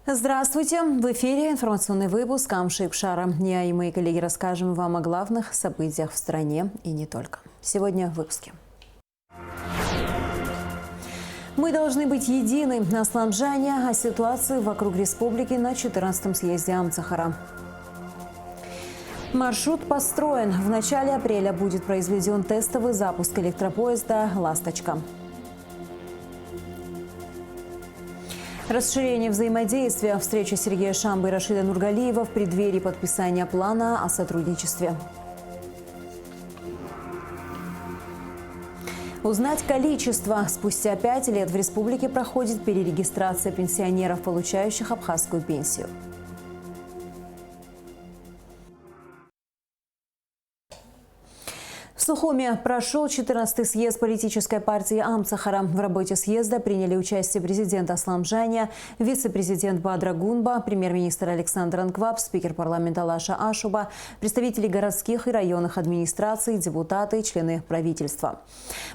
Здравствуйте! В эфире информационный выпуск Амши-Пшара. Я и мои коллеги расскажем вам о главных событиях в стране и не только. Сегодня в выпуске. Мы должны быть едины. Аслан Джаня о ситуации вокруг республики на 14-м съезде Амцахара. Маршрут построен. В начале апреля будет произведен тестовый запуск электропоезда «Ласточка». Расширение взаимодействия. Встреча Сергея Шамбы и Рашида Нургалиева в преддверии подписания плана о сотрудничестве. Узнать количество. Спустя 5 лет в республике проходит перерегистрация пенсионеров, получающих абхазскую пенсию. В Сухуме прошел 14-й съезд политической партии Амцахара. В работе съезда приняли участие президент Аслан Джаня, вице-президент Бадра Гунба, премьер-министр Александр Анкваб, спикер парламента Лаша Ашуба, представители городских и районных администраций, депутаты и члены правительства.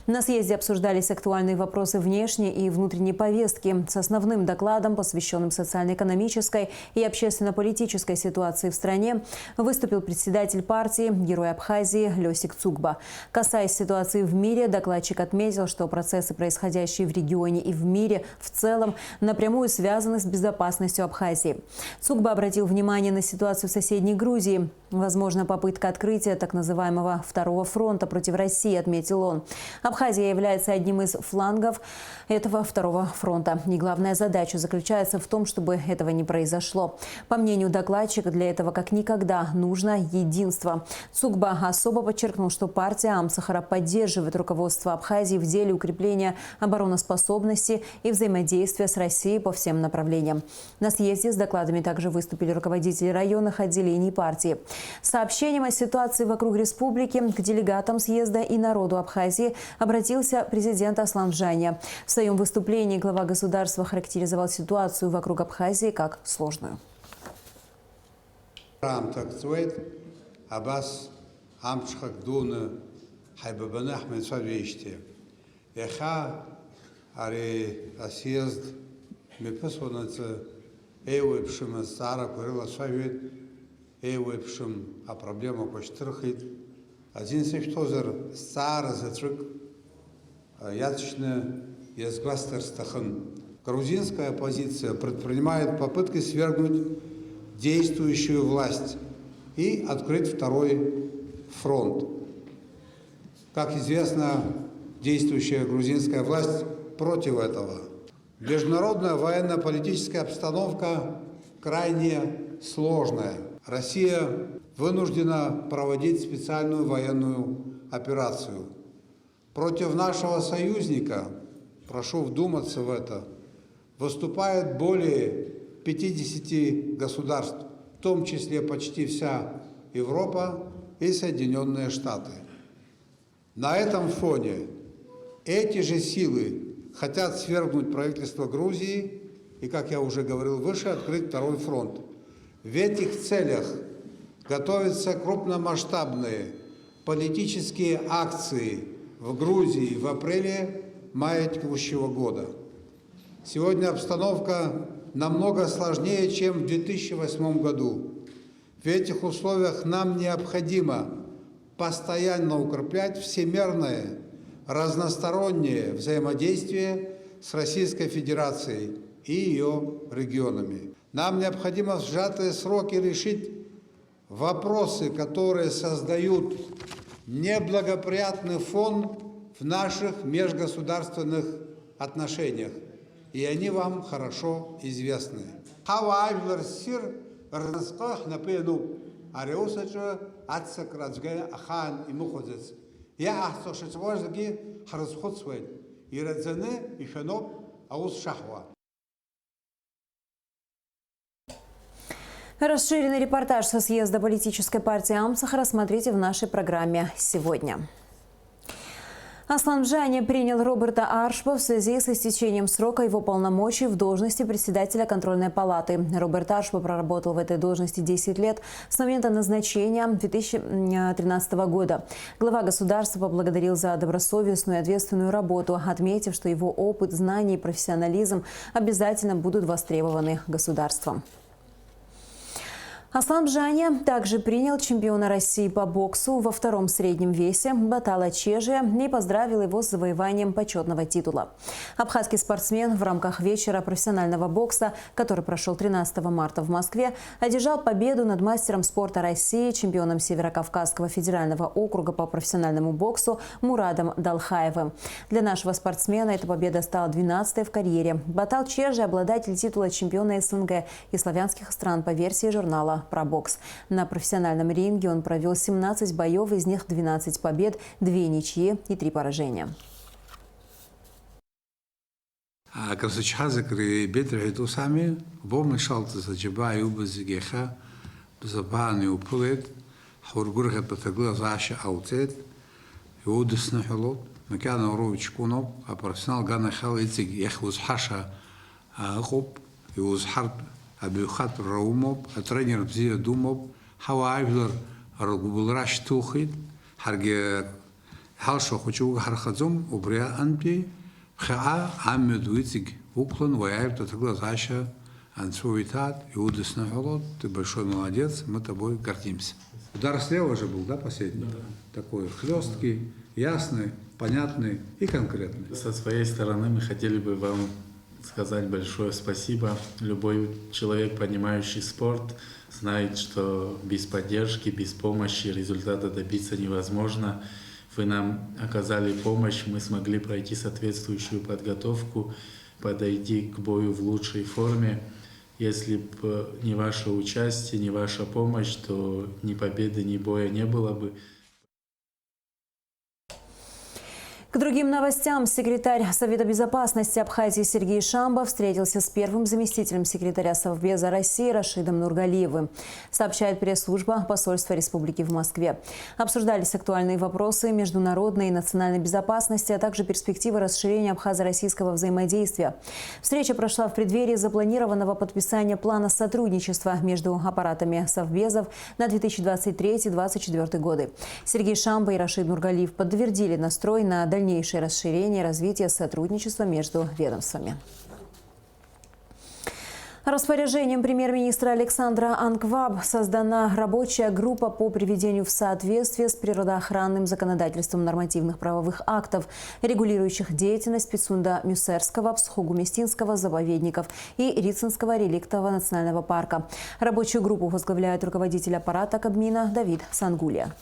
На съезде обсуждались актуальные вопросы внешней и внутренней повестки. С основным докладом, посвященным социально-экономической и общественно-политической ситуации в стране, выступил председатель партии, герой Абхазии Лёсик Цугба. Касаясь ситуации в мире, докладчик отметил, что процессы, происходящие в регионе и в мире в целом, напрямую связаны с безопасностью Абхазии. Цугба обратил внимание на ситуацию в соседней Грузии. Возможно, попытка открытия так называемого второго фронта против России, отметил он. Абхазия является одним из флангов этого второго фронта. И главная задача заключается в том, чтобы этого не произошло. По мнению докладчика, для этого как никогда нужно единство. Цугба особо подчеркнул, что партия Амцахара поддерживает руководство Абхазии в деле укрепления обороноспособности и взаимодействия с Россией по всем направлениям. На съезде с докладами также выступили руководители районных отделений партии. С сообщением о ситуации вокруг республики к делегатам съезда и народу Абхазии обратился президент Аслан Джаня. В своем выступлении глава государства характеризовал ситуацию вокруг Абхазии как сложную. А проблема почтырхит. Один сектозер стар затрык яточно язгвастерстахан. Грузинская оппозиция предпринимает попытки свергнуть действующую власть и открыть второй фронт. Как известно, действующая грузинская власть против этого. Международная военно-политическая обстановка крайне сложная. Россия вынуждена проводить специальную военную операцию. Против нашего союзника, прошу вдуматься в это, выступает более 50 государств, в том числе почти вся Европа и Соединенные Штаты. На этом фоне эти же силы хотят свергнуть правительство Грузии и, как я уже говорил выше, открыть второй фронт. В этих целях готовятся крупномасштабные политические акции в Грузии в апреле-мае текущего года. Сегодня обстановка намного сложнее, чем в 2008 году. В этих условиях нам необходимо постоянно укреплять всемирное, разностороннее взаимодействие с Российской Федерацией и ее регионами. Нам необходимо в сжатые сроки решить вопросы, которые создают неблагоприятный фон в наших межгосударственных отношениях. И они вам хорошо известны. Расширенный репортаж со съезда политической партии Амцахара смотрите в нашей программе сегодня. Асламжане принял Роберта Аршпа в связи с истечением срока его полномочий в должности председателя контрольной палаты. Роберт Аршпа проработал в этой должности 10 лет с момента назначения 2013 года. Глава государства поблагодарил за добросовестную и ответственную работу, отметив, что его опыт, знания и профессионализм обязательно будут востребованы государством. Асламжане также принял чемпиона России по боксу во втором среднем весе Батала Чежия и поздравил его с завоеванием почетного титула. Абхазский спортсмен в рамках вечера профессионального бокса, который прошел 13 марта в Москве, одержал победу над мастером спорта России, чемпионом Северокавказского федерального округа по профессиональному боксу Мурадом Далхаевым. Для нашего спортсмена эта победа стала 12-й в карьере. Батал Чежия – обладатель титула чемпиона СНГ и славянских стран по версии журнала про бокс. На профессиональном ринге он провел 17 боев, из них 12 побед, 2 ничьи и 3 поражения. Красочхазакри Бетрихиту сами, Бомышалта Заджибай Убазигеха, Забани Упулет, Хургурха Патагла Заша Аутет, Иудуснахулот, Макана Урович Кунов, а профессионал Гана Халицик Яхуз Хаша Хоп, Иуз Харп, Абиухат Раумоп, а тренер Бзия Думоп, Хава Айвлер Рагубулраш Тухит, Харге Халшо Хочуга Хархазум, Убрия Анпи, Хаа Аммед Вицик Уклон, Ваяев Татагла Заша, Ансуитат, Иудуснахулот, ты большой молодец, мы тобой гордимся. Удар слева же был, да, последний? Да. Такой хлесткий, ясный, понятный и конкретный. Со своей стороны мы хотели бы вам сказать большое спасибо. Любой человек, понимающий спорт, знает, что без поддержки, без помощи результата добиться невозможно. Вы нам оказали помощь, мы смогли пройти соответствующую подготовку, подойти к бою в лучшей форме. Если бы не ваше участие, не ваша помощь, то ни победы, ни боя не было бы. К другим новостям. Секретарь Совета безопасности Абхазии Сергей Шамба встретился с первым заместителем секретаря Совбеза России Рашидом Нургалиевым, сообщает пресс-служба посольства республики в Москве. Обсуждались актуальные вопросы международной и национальной безопасности, а также перспективы расширения абхазо-российского взаимодействия. Встреча прошла в преддверии запланированного подписания плана сотрудничества между аппаратами Совбезов на 2023-2024 годы. Сергей Шамба и Рашид Нургалиев подтвердили настрой на дальнейшее расширение и развитие сотрудничества между ведомствами. Распоряжением премьер-министра Александра Анкваб создана рабочая группа по приведению в соответствие с природоохранным законодательством нормативных правовых актов, регулирующих деятельность Пицунда-Мюсерского, Псхогуместинского заповедников и Рицинского реликтового национального парка. Рабочую группу возглавляет руководитель аппарата Кабмина Давид Сангулия.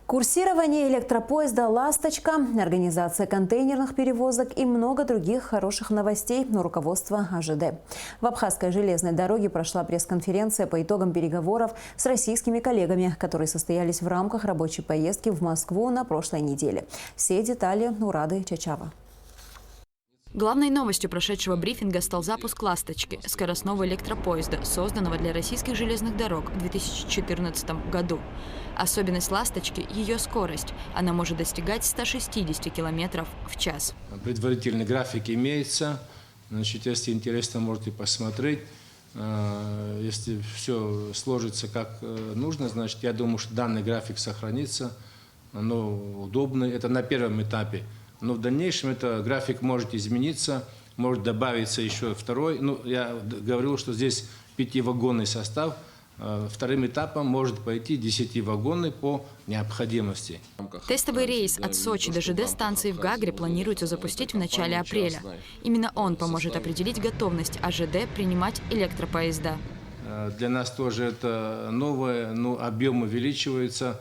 Курсирование электропоезда «Ласточка», организация контейнерных перевозок и много других хороших новостей у руководства АЖД. В Абхазской железной дороге прошла пресс-конференция по итогам переговоров с российскими коллегами, которые состоялись в рамках рабочей поездки в Москву на прошлой неделе. Все детали у Рады Чачава. Главной новостью прошедшего брифинга стал запуск «Ласточки» – скоростного электропоезда, созданного для российских железных дорог в 2014 году. Особенность «Ласточки» – ее скорость. Она может достигать 160 км в час. Предварительный график имеется. Значит, если интересно, можете посмотреть. Если все сложится как нужно, значит, я думаю, что данный график сохранится. Оно удобно. Это на первом этапе. Но в дальнейшем это график может измениться, может добавиться еще второй. Ну, я говорил, что здесь 5-вагонный состав. Вторым этапом может пойти 10-вагонный по необходимости. Тестовый рейс от Сочи до ЖД-станции в Гагре планируется запустить в начале апреля. Именно он поможет определить готовность АЖД принимать электропоезда. Для нас тоже это новое, но объем увеличивается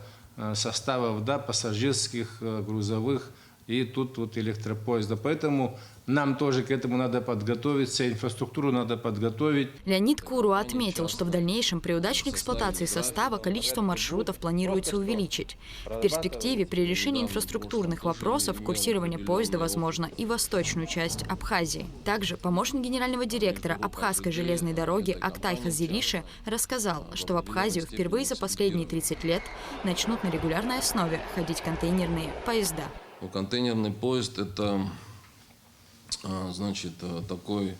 составов, да, пассажирских, грузовых. И тут вот электропоезда. Поэтому Нам тоже к этому надо подготовиться, инфраструктуру надо подготовить. Леонид Куруа отметил, что в дальнейшем при удачной эксплуатации состава количество маршрутов планируется увеличить. В перспективе при решении инфраструктурных вопросов курсирование поезда возможно и в восточную часть Абхазии. Также помощник генерального директора Абхазской железной дороги Актай Хазириши рассказал, что в Абхазию впервые за последние 30 лет начнут на регулярной основе ходить контейнерные поезда. Контейнерный поезд – это, значит, такой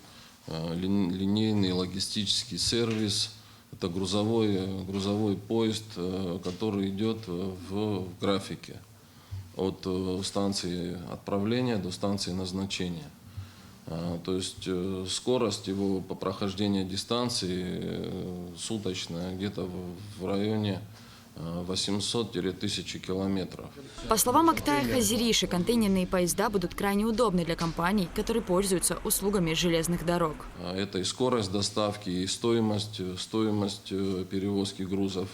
линейный логистический сервис. Это грузовой поезд, который идет в графике от станции отправления до станции назначения. То есть скорость его по прохождению дистанции суточная где-то в районе 800-1000 километров. По словам Актая Хазириши, контейнерные поезда будут крайне удобны для компаний, которые пользуются услугами железных дорог. Это и скорость доставки, и стоимость перевозки грузов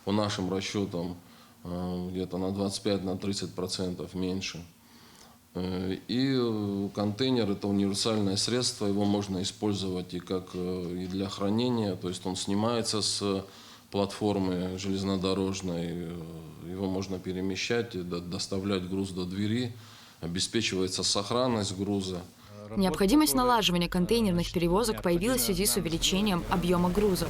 по нашим расчетам где-то на 25-30% меньше. И контейнер – это универсальное средство, его можно использовать и для хранения, то есть он снимается с платформы железнодорожной, его можно перемещать, доставлять груз до двери, обеспечивается сохранность груза. Необходимость налаживания контейнерных перевозок появилась в связи с увеличением объема грузов.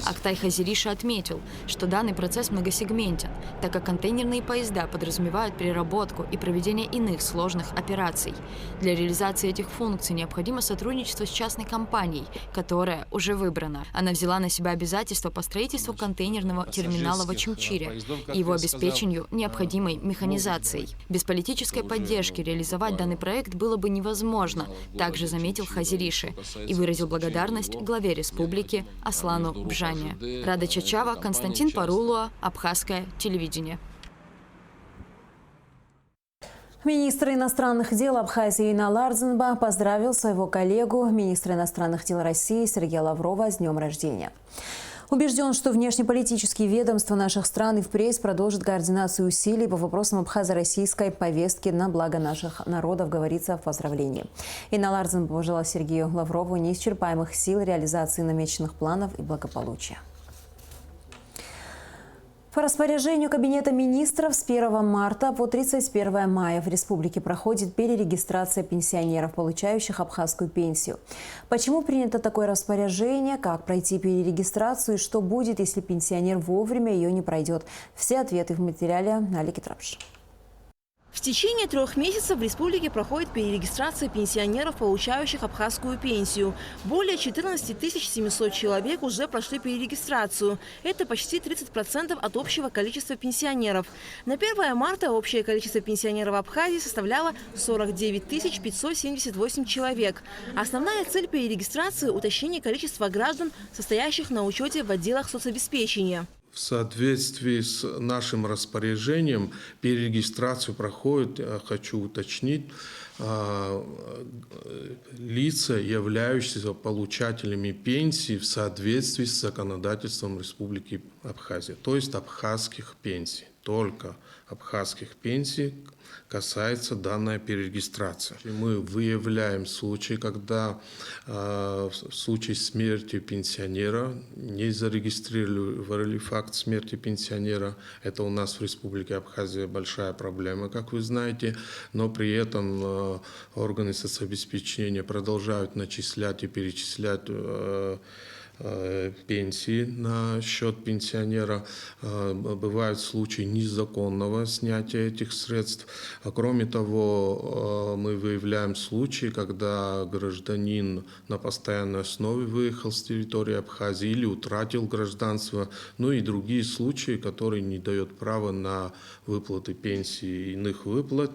Актай Хазириши отметил, что данный процесс многосегментен, так как контейнерные поезда подразумевают переработку и проведение иных сложных операций. Для реализации этих функций необходимо сотрудничество с частной компанией, которая уже выбрана. Она взяла на себя обязательства по строительству контейнерного терминала в Очимчире и его обеспечению необходимой механизацией. Без политической поддержки реализовать данный проект было бы невозможно, также заметил Хазириши и выразил благодарность главе республики Аслану Бжане. Рада Чачава, Константин Парулуа, Абхазское телевидение. Министр иностранных дел Абхазии Инал Арзанба поздравил своего коллегу, министра иностранных дел России Сергея Лаврова с днем рождения. Убежден, что внешнеполитические ведомства наших стран и впредь продолжат координацию усилий по вопросам абхазо-российской повестки на благо наших народов, говорится в поздравлении. Инал Арзанба пожелал Сергею Лаврову неисчерпаемых сил реализации намеченных планов и благополучия. По распоряжению Кабинета министров с 1 марта по 31 мая в республике проходит перерегистрация пенсионеров, получающих абхазскую пенсию. Почему принято такое распоряжение, как пройти перерегистрацию и что будет, если пенсионер вовремя ее не пройдет? Все ответы в материале Алики Трапш. В течение 3 месяцев в республике проходит перерегистрация пенсионеров, получающих абхазскую пенсию. Более 14 700 человек уже прошли перерегистрацию. Это почти 30% от общего количества пенсионеров. На 1 марта общее количество пенсионеров в Абхазии составляло 49 578 человек. Основная цель перерегистрации – уточнение количества граждан, состоящих на учете в отделах соцобеспечения. В соответствии с нашим распоряжением перерегистрацию проходит, хочу уточнить, лица, являющиеся получателями пенсии в соответствии с законодательством Республики Абхазия, то есть абхазских пенсий. Только абхазских пенсий касается данная перерегистрация. Мы выявляем случаи, когда в случае смерти пенсионера не зарегистрировали факт смерти пенсионера. Это у нас в Республике Абхазия большая проблема, как вы знаете, но при этом органы соцобеспечения продолжают начислять и перечислять пенсии на счет пенсионера. Бывают случаи незаконного снятия этих средств. Кроме того, мы выявляем случаи, когда гражданин на постоянной основе выехал с территории Абхазии или утратил гражданство, ну и другие случаи, которые не дают права на выплаты пенсии и иных выплат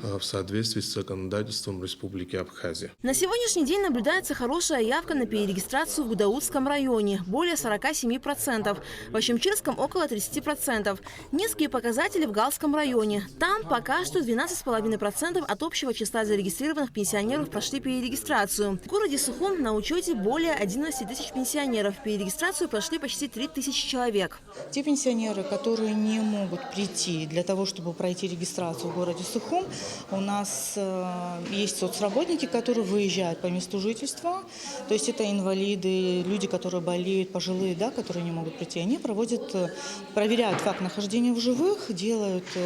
в соответствии с законодательством Республики Абхазия. На сегодняшний день наблюдается хорошая явка на перерегистрацию в Гудаутском Галском районе – более 47%, в Ощемчирском – около 30%. Низкие показатели в Галском районе. Там пока что 12,5% от общего числа зарегистрированных пенсионеров прошли перерегистрацию. В городе Сухум на учете более 11 тысяч пенсионеров. Перерегистрацию прошли почти 3000 человек. Те пенсионеры, которые не могут прийти для того, чтобы пройти регистрацию в городе Сухум, у нас есть соцработники, которые выезжают по месту жительства. То есть это инвалиды, люди, которые болеют, пожилые, да, которые не могут прийти. Они проверяют факт нахождения в живых,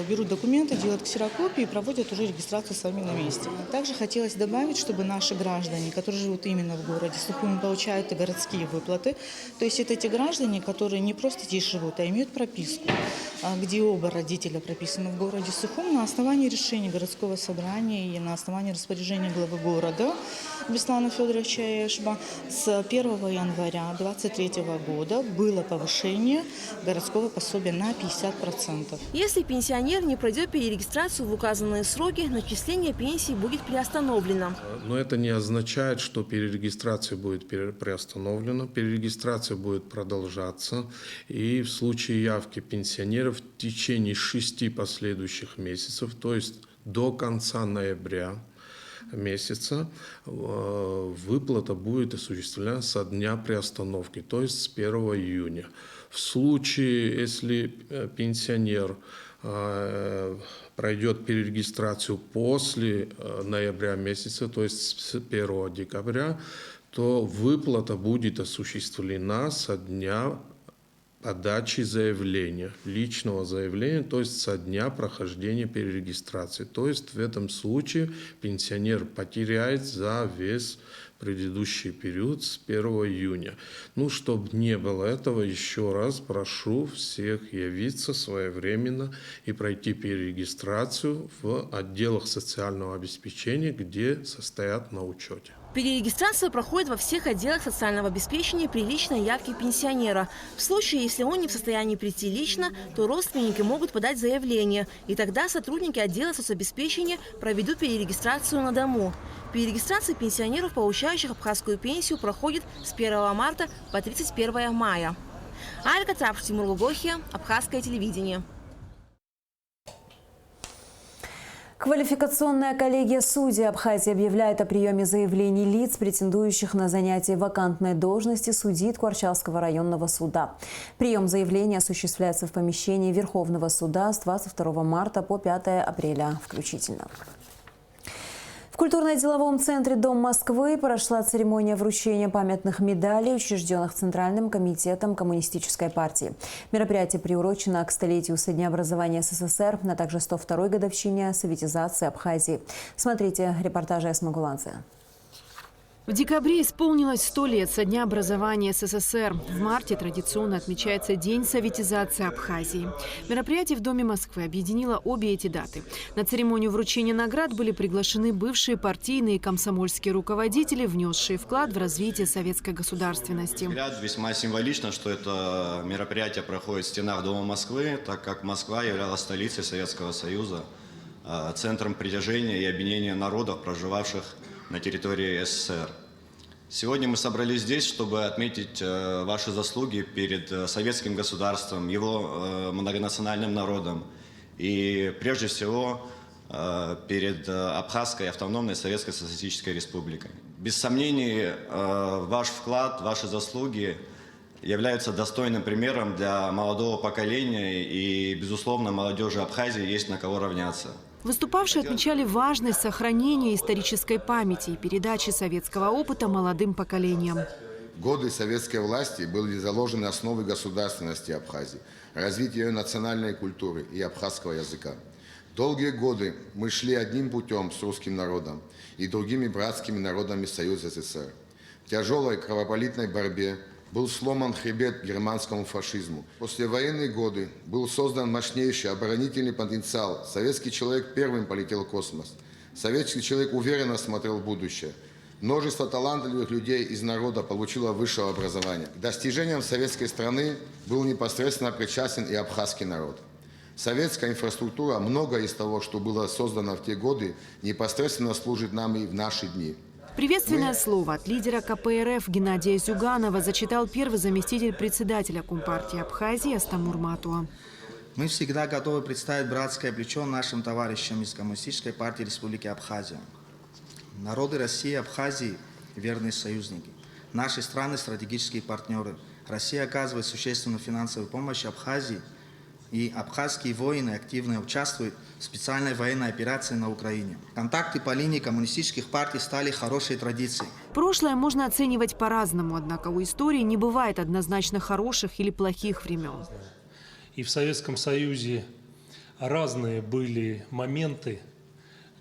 берут документы, делают ксерокопии и проводят уже регистрацию сами на месте. Также хотелось добавить, чтобы наши граждане, которые живут именно в городе Сухум, получают и городские выплаты. То есть это те граждане, которые не просто здесь живут, а имеют прописку, где оба родителя прописаны в городе Сухум на основании решения городского собрания и на основании распоряжения главы города Беслана Федоровича Эшба. С 1 января 2023 года было повышение городского пособия на 50%. Если пенсионер не пройдет перерегистрацию в указанные сроки, начисление пенсии будет приостановлено. Но это не означает, что перерегистрация будет приостановлена. Перерегистрация будет продолжаться. И в случае явки пенсионеров в течение 6 последующих месяцев, то есть до конца ноября месяца, выплата будет осуществлена со дня приостановки, то есть с 1 июня. В случае, если пенсионер пройдет перерегистрацию после ноября месяца, то есть с 1 декабря, то выплата будет осуществлена со дня подачи заявления, личного заявления, то есть со дня прохождения перерегистрации. То есть в этом случае пенсионер потеряет за весь предыдущий период с 1 июня. Чтобы не было этого, еще раз прошу всех явиться своевременно и пройти перерегистрацию в отделах социального обеспечения, где состоят на учете. Перерегистрация проходит во всех отделах социального обеспечения при личной явке пенсионера. В случае, если он не в состоянии прийти лично, то родственники могут подать заявление. И тогда сотрудники отдела соцобеспечения проведут перерегистрацию на дому. Перерегистрация пенсионеров, получающих абхазскую пенсию, проходит с 1 марта по 31 мая. Алька Трапш, Тимур Лугохия, Абхазское телевидение. Квалификационная коллегия судей Абхазии объявляет о приеме заявлений лиц, претендующих на занятие вакантной должности судьи Тхуарчалского районного суда. Прием заявлений осуществляется в помещении Верховного суда с 22 марта по 5 апреля включительно. В культурно-деловом центре «Дом Москвы» прошла церемония вручения памятных медалей, учрежденных Центральным комитетом Коммунистической партии. Мероприятие приурочено к столетию со дня образования СССР, а также 102-й годовщине советизации Абхазии. Смотрите репортаж Эсмагуланзе. В декабре исполнилось 100 лет со дня образования СССР. В марте традиционно отмечается День советизации Абхазии. Мероприятие в Доме Москвы объединило обе эти даты. На церемонию вручения наград были приглашены бывшие партийные и комсомольские руководители, внесшие вклад в развитие советской государственности. Весьма символично, что это мероприятие проходит в стенах Дома Москвы, так как Москва являлась столицей Советского Союза, центром притяжения и объединения народов, проживавших на территории СССР. Сегодня мы собрались здесь, чтобы отметить ваши заслуги перед советским государством, его многонациональным народом и, прежде всего, перед Абхазской автономной Советской Социалистической Республикой. Без сомнений, ваш вклад, ваши заслуги являются достойным примером для молодого поколения, и, безусловно, молодежи Абхазии есть на кого равняться. Выступавшие отмечали важность сохранения исторической памяти и передачи советского опыта молодым поколениям. В годы советской власти были заложены основы государственности Абхазии, развитие ее национальной культуры и абхазского языка. Долгие годы мы шли одним путем с русским народом и другими братскими народами Союза СССР. В тяжелой кровопролитной борьбе был сломан хребет германскому фашизму. В послевоенные годы был создан мощнейший оборонительный потенциал. Советский человек первым полетел в космос. Советский человек уверенно смотрел в будущее. Множество талантливых людей из народа получило высшее образование. К достижениям советской страны был непосредственно причастен и абхазский народ. Советская инфраструктура, многое из того, что было создано в те годы, непосредственно служит нам и в наши дни. Приветственное слово от лидера КПРФ Геннадия Зюганова зачитал первый заместитель председателя Компартии Абхазии Астамур Матуа. Мы всегда готовы представить братское плечо нашим товарищам из Коммунистической партии Республики Абхазия. Народы России и Абхазии – верные союзники. Наши страны – стратегические партнеры. Россия оказывает существенную финансовую помощь Абхазии, и абхазские воины активно участвуют в специальной военной операции на Украине. Контакты по линии коммунистических партий стали хорошей традицией. Прошлое можно оценивать по-разному, однако у истории не бывает однозначно хороших или плохих времен. И в Советском Союзе разные были моменты,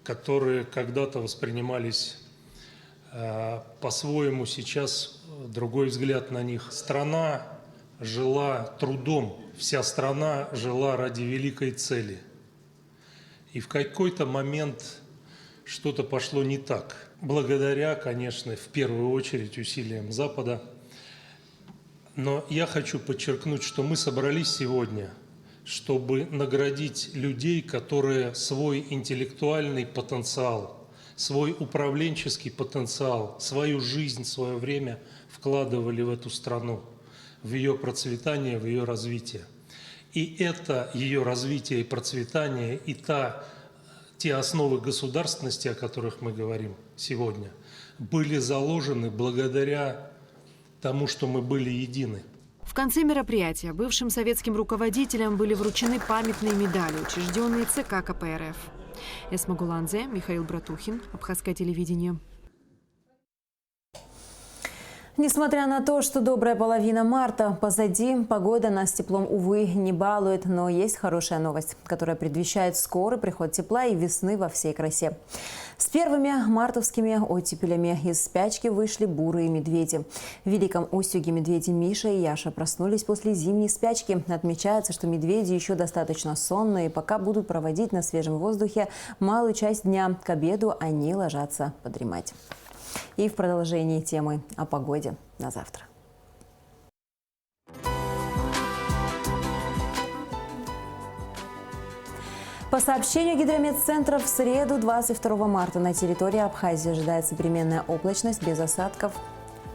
которые когда-то воспринимались по-своему, сейчас другой взгляд на них. Страна жила трудом, вся страна жила ради великой цели. И в какой-то момент что-то пошло не так. Благодаря, конечно, в первую очередь усилиям Запада. Но я хочу подчеркнуть, что мы собрались сегодня, чтобы наградить людей, которые свой интеллектуальный потенциал, свой управленческий потенциал, свою жизнь, свое время вкладывали в эту страну, в ее процветание, в ее развитие. И это ее развитие и процветание, и те основы государственности, о которых мы говорим сегодня, были заложены благодаря тому, что мы были едины. В конце мероприятия бывшим советским руководителям были вручены памятные медали, учрежденные ЦК КПРФ. Эсма Гуланзе, Михаил Братухин, Абхазское телевидение. Несмотря на то, что добрая половина марта позади, погода нас теплом, увы, не балует, но есть хорошая новость, которая предвещает скорый приход тепла и весны во всей красе. С первыми мартовскими оттепелями из спячки вышли бурые медведи. В Великом Устюге медведи Миша и Яша проснулись после зимней спячки. Отмечается, что медведи еще достаточно сонные, пока будут проводить на свежем воздухе малую часть дня. К обеду они ложатся подремать. И в продолжении темы о погоде на завтра. По сообщению гидрометцентра, в среду, 22 марта, на территории Абхазии ожидается переменная облачность без осадков.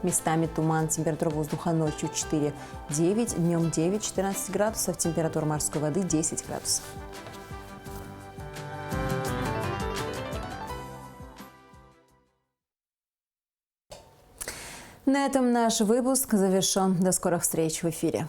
Местами туман. Температура воздуха ночью 4-9, днем 9-14 градусов. Температура морской воды 10 градусов. На этом наш выпуск завершен. До скорых встреч в эфире.